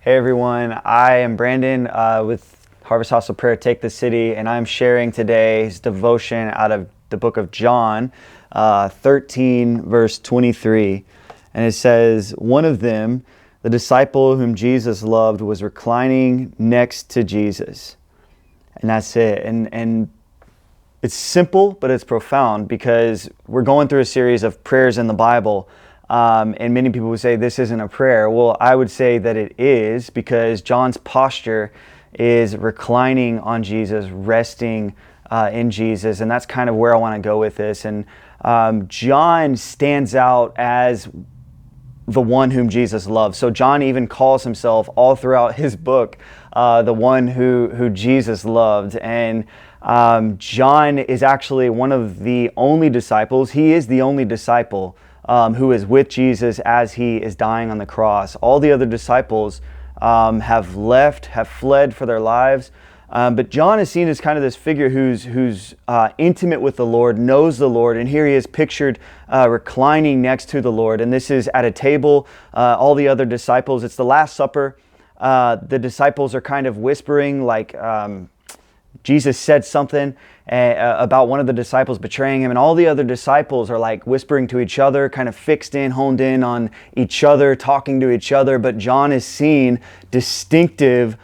Hey everyone, I am Brandon with Harvest House of Prayer, Take the City, and I'm sharing today's devotion out of the book of John 13, verse 23. And it says, one of them, the disciple whom Jesus loved, was reclining next to Jesus. And that's it. And it's simple, but it's profound because we're going through a series of prayers in the Bible. And many people would say this isn't a prayer. Well, I would say that it is, because John's posture is reclining on Jesus, resting in Jesus. And that's kind of where I want to go with this. And John stands out as the one whom Jesus loves. So John even calls himself all throughout his book the one who Jesus loved. And John is actually one of the only disciples. He is the only disciple who is with Jesus as he is dying on the cross. All the other disciples have fled for their lives. But John is seen as kind of this figure who's intimate with the Lord, knows the Lord, and here he is pictured reclining next to the Lord. And this is at a table, all the other disciples. It's the Last Supper. The disciples are kind of whispering, like Jesus said something about one of the disciples betraying him, and all the other disciples are like whispering to each other, kind of honed in on each other, talking to each other. But John is seen distinctively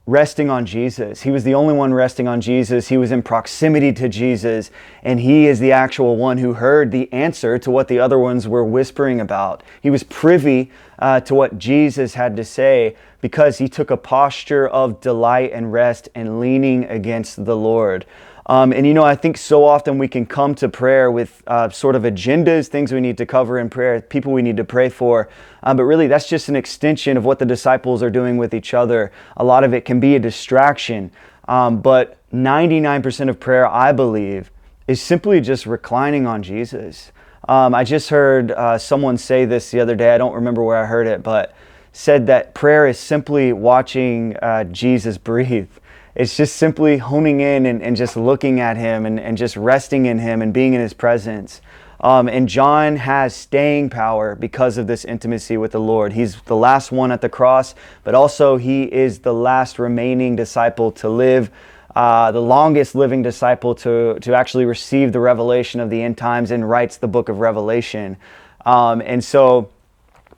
resting on Jesus. He was the only one resting on Jesus. He was in proximity to Jesus, and he is the actual one who heard the answer to what the other ones were whispering about. He was privy to what Jesus had to say because he took a posture of delight and rest and leaning against the Lord. And I think so often we can come to prayer with sort of agendas, things we need to cover in prayer, people we need to pray for. But really, that's just an extension of what the disciples are doing with each other. A lot of it can be a distraction. But 99% of prayer, I believe, is simply just reclining on Jesus. I just heard someone say this the other day. I don't remember where I heard it, but said that prayer is simply watching Jesus breathe. It's just simply honing in and just looking at him and just resting in him and being in his presence. And John has staying power because of this intimacy with the Lord. He's the last one at the cross, but also he is the last remaining disciple to live, the longest living disciple to actually receive the revelation of the end times and writes the book of Revelation. And so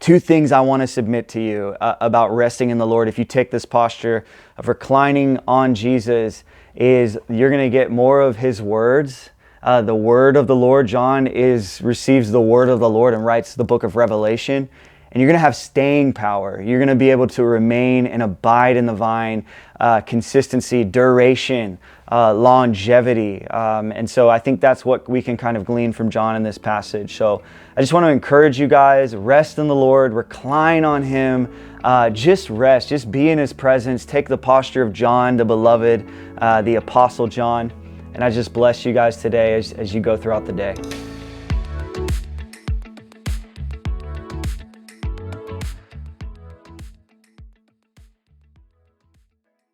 two things I want to submit to you about resting in the Lord. If you take this posture of reclining on Jesus, is you're going to get more of his words. The word of the Lord. John receives the word of the Lord and writes the book of Revelation. And you're going to have staying power. You're going to be able to remain and abide in the vine, consistency, duration, longevity. And so I think that's what we can kind of glean from John in this passage. So I just want to encourage you guys, rest in the Lord, recline on him, just rest, just be in his presence, take the posture of John, the beloved, the Apostle John. And I just bless you guys today as you go throughout the day.